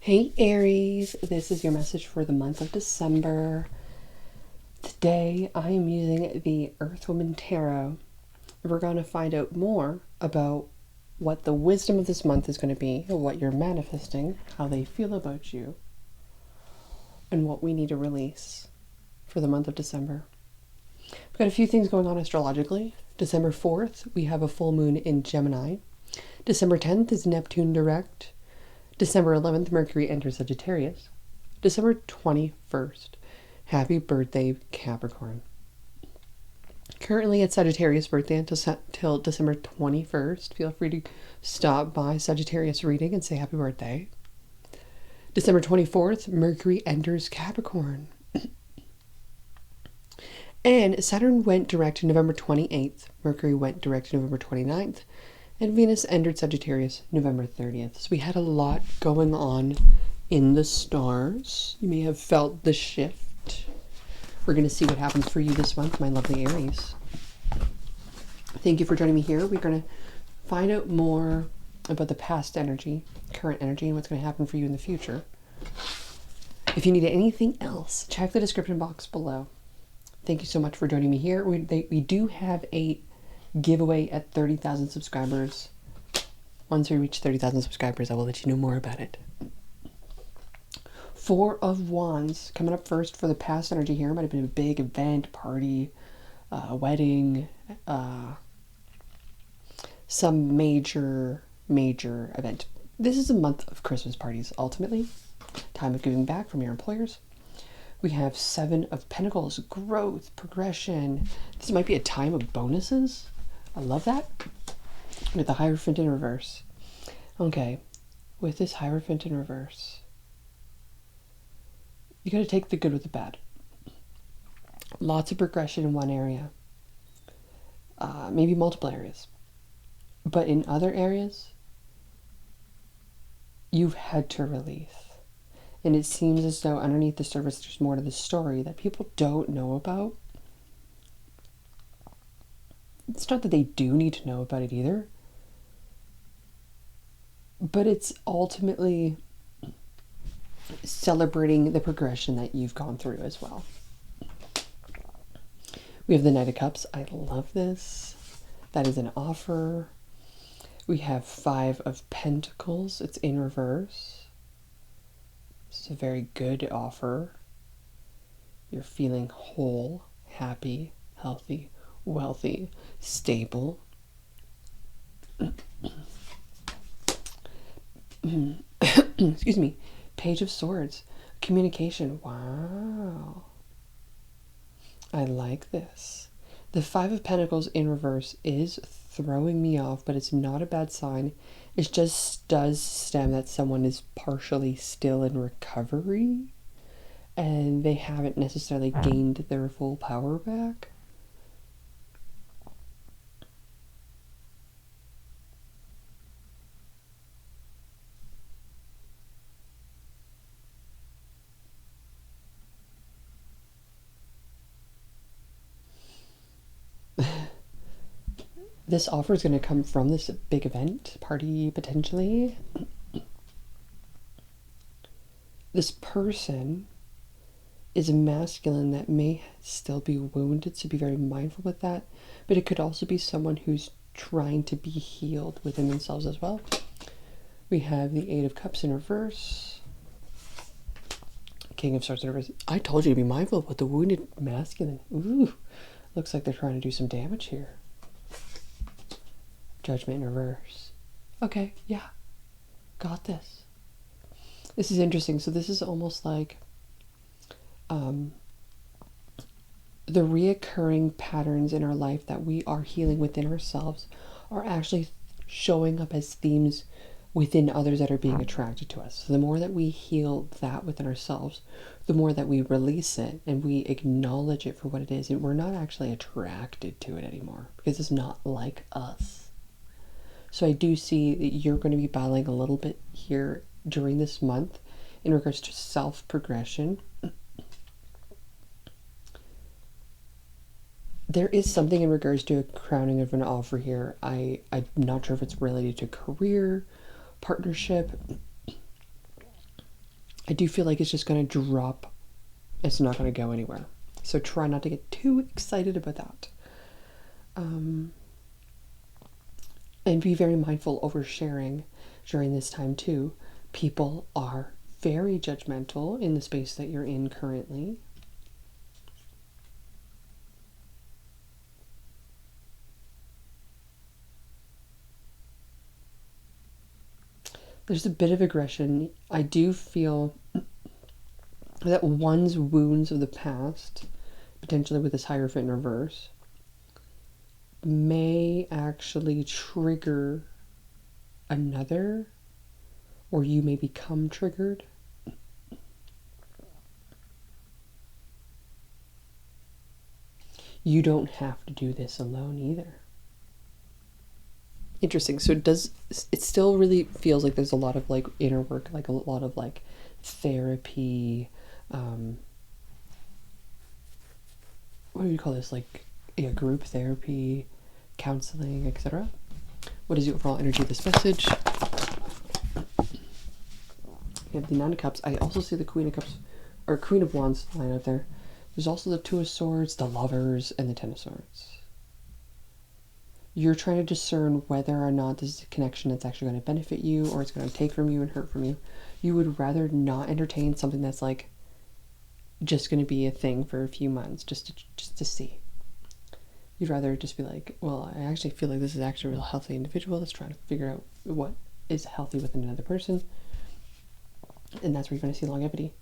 Hey Aries, this is your message for the month of December. Today I am using the Earthwoman Tarot. We're going to find out more about what the wisdom of this month is going to be, what you're manifesting, how they feel about you, and what we need to release for the month of December. We've got a few things going on astrologically. December 4th, we have a full moon in Gemini. December 10th is Neptune direct. December 11th, Mercury enters Sagittarius. December 21st, happy birthday, Capricorn. Currently it's Sagittarius birthday until December 21st. Feel free to stop by Sagittarius reading and say happy birthday. December 24th, Mercury enters Capricorn. And Saturn went direct November 28th. Mercury went direct November 29th. And Venus entered Sagittarius November 30th. So we had a lot going on in the stars. You may have felt the shift. We're going to see what happens for you this month, my lovely Aries. Thank you for joining me here. We're going to find out more about the past energy, current energy, and what's going to happen for you in the future. If you need anything else, check the description box below. Thank you so much for joining me here. We do have a giveaway at 30,000 subscribers. Once we reach 30,000 subscribers, I will let you know more about it. Four of Wands coming up first for the past energy here. Might have been a big event, party, wedding, some major event. This is a month of Christmas parties, ultimately. Time of giving back from your employers. We have Seven of Pentacles, growth, progression. This might be a time of bonuses. I love that. With the Hierophant in reverse. Okay, with this Hierophant in reverse, you got to take the good with the bad. Lots of progression in one area. Maybe multiple areas. But in other areas, you've had to release. And it seems as though underneath the surface there's more to the story that people don't know about. It's not that they do need to know about it either. But it's ultimately celebrating the progression that you've gone through as well. We have the Knight of Cups. I love this. That is an offer. We have Five of Pentacles. It's in reverse. It's a very good offer. You're feeling whole, happy, healthy, wealthy, stable. Excuse me. Page of Swords. Communication. Wow. I like this. The Five of Pentacles in reverse is throwing me off, but it's not a bad sign. It just does stem that someone is partially still in recovery and they haven't necessarily gained their full power back. This offer is going to come from this big event, party potentially. This person is a masculine that may still be wounded, so be very mindful with that. But it could also be someone who's trying to be healed within themselves as well. We have the Eight of Cups in reverse. King of Swords in reverse. I told you to be mindful about the wounded masculine. Ooh, looks like they're trying to do some damage here. Judgment in reverse. Okay, yeah. Got this. This is interesting. So this is almost like the reoccurring patterns in our life that we are healing within ourselves are actually showing up as themes within others that are being attracted to us. So the more that we heal that within ourselves, the more that we release it and we acknowledge it for what it is, and we're not actually attracted to it anymore because it's not like us. So I do see that you're going to be battling a little bit here during this month in regards to self-progression. There is something in regards to a crowning of an offer here. I'm not sure if it's related to career, partnership. I do feel like it's just going to drop. It's not going to go anywhere. So try not to get too excited about that. And be very mindful over sharing during this time too. People are very judgmental in the space that you're in currently. There's a bit of aggression. I do feel that one's wounds of the past, potentially with this Hierophant in reverse, may actually trigger another, or you may become triggered. You don't have to do this alone either. Interesting. So it still really feels like there's a lot of like inner work, like a lot of like therapy, what do you call this, like group therapy, counseling, etc. What is the overall energy of this message? We have the Nine of Cups. I also see the Queen of Cups, or Queen of Wands line out there. There's also the Two of Swords, the Lovers, and the Ten of Swords. You're trying to discern whether or not this is a connection that's actually going to benefit you, or it's going to take from you and hurt from you. You would rather not entertain something that's like just going to be a thing for a few months, just to see. You'd rather just be like, well, I actually feel like this is actually a real healthy individual that's trying to figure out what is healthy within another person. And that's where you're going to see longevity.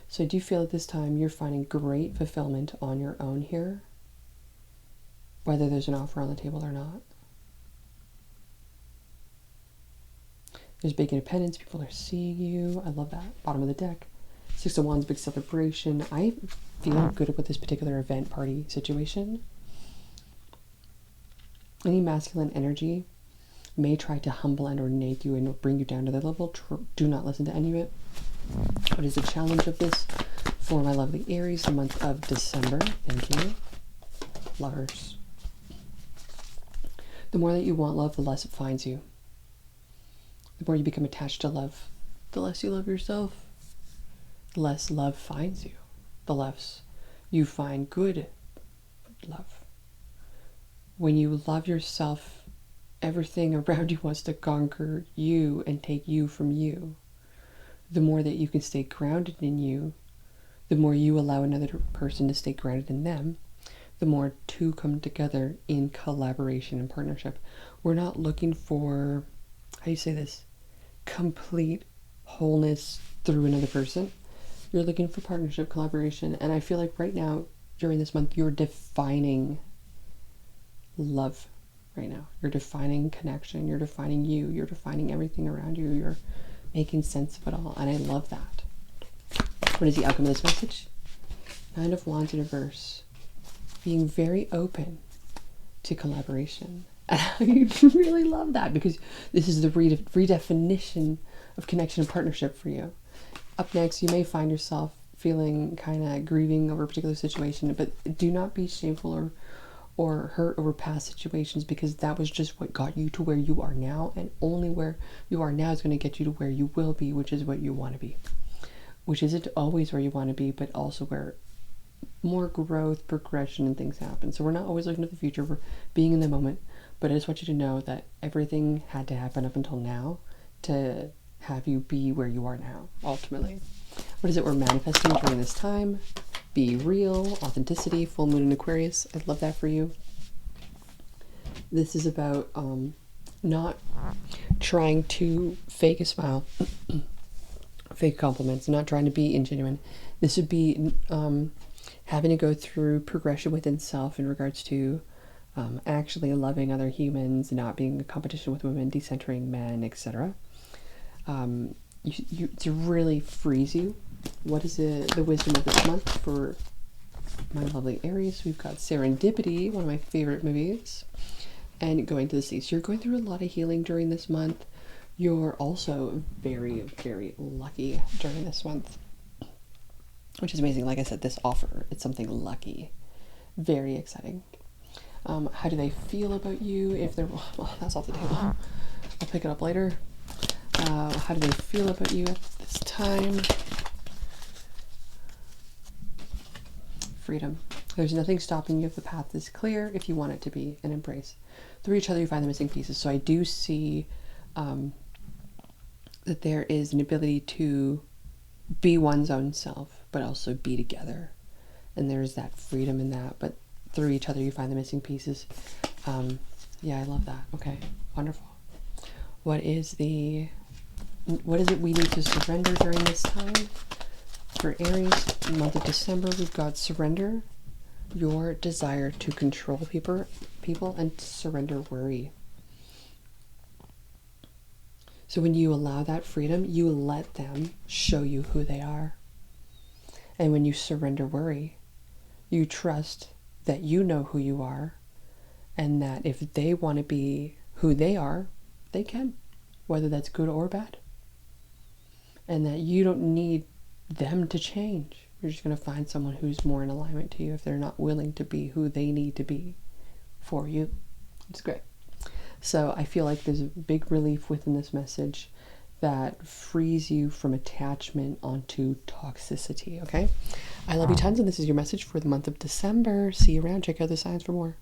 So I do feel at this time you're finding great fulfillment on your own here, whether there's an offer on the table or not. There's big independence. People are seeing you. I love that. Bottom of the deck. Six of Wands, big celebration. I feel good about this particular event party situation. Any masculine energy may try to humble and or nag you and bring you down to their level. Do not listen to any of it. What is the challenge of this for my lovely Aries, the month of December? Thank you. Lovers. The more that you want love, the less it finds you. The more you become attached to love, the less you love yourself. The less love finds you. The less you find good love. When you love yourself, everything around you wants to conquer you and take you from you. The more that you can stay grounded in you, the more you allow another person to stay grounded in them, the more two come together in collaboration and partnership. We're not looking for, how do you say this, complete wholeness through another person. You're looking for partnership, collaboration, and I feel like right now, during this month, you're defining love right now. You're defining connection, you're defining you, you're defining everything around you, you're making sense of it all, and I love that. What is the outcome of this message? Nine of Wands in reverse. Being very open to collaboration. And I really love that because this is the redefinition of connection and partnership for you. Up next, you may find yourself feeling kind of grieving over a particular situation, but do not be shameful or hurt over past situations, because that was just what got you to where you are now, and only where you are now is going to get you to where you will be, which is what you want to be. Which isn't always where you want to be, but also where more growth, progression, and things happen. So we're not always looking to the future, we're being in the moment, but I just want you to know that everything had to happen up until now to have you be where you are now, ultimately. What is it we're manifesting during this time? Be real, authenticity, full moon in Aquarius. I love that for you. This is about not trying to fake a smile, fake compliments, not trying to be ingenuine. This would be having to go through progression within self in regards to actually loving other humans, not being in competition with women, decentering men, etc. To really frees you. What is the wisdom of this month for my lovely Aries? We've got Serendipity, one of my favorite movies, and Going to the Sea. So you're going through a lot of healing during this month. You're also very, very lucky during this month, which is amazing. Like I said, this offer, it's something lucky. Very exciting. How do they feel about you? If they're, well, that's off the table. I'll pick it up later. How do they feel about you at this time? freedom. There's nothing stopping you if the path is clear, if you want it to be, and embrace. Through each other, you find the missing pieces. So I do see that there is an ability to be one's own self, but also be together. And there's that freedom in that. But through each other, you find the missing pieces. Yeah, I love that. Okay, wonderful. What is it we need to surrender during this time? For Aries, month of December, we've got surrender your desire to control people and surrender worry. So when you allow that freedom, you let them show you who they are. And when you surrender worry, you trust that you know who you are, and that if they want to be who they are, they can, whether that's good or bad. And that you don't need them to change. You're just going to find someone who's more in alignment to you if they're not willing to be who they need to be for you. It's great. So I feel like there's a big relief within this message that frees you from attachment onto toxicity, okay? I love you tons, and this is your message for the month of December. See you around. Check out the signs for more.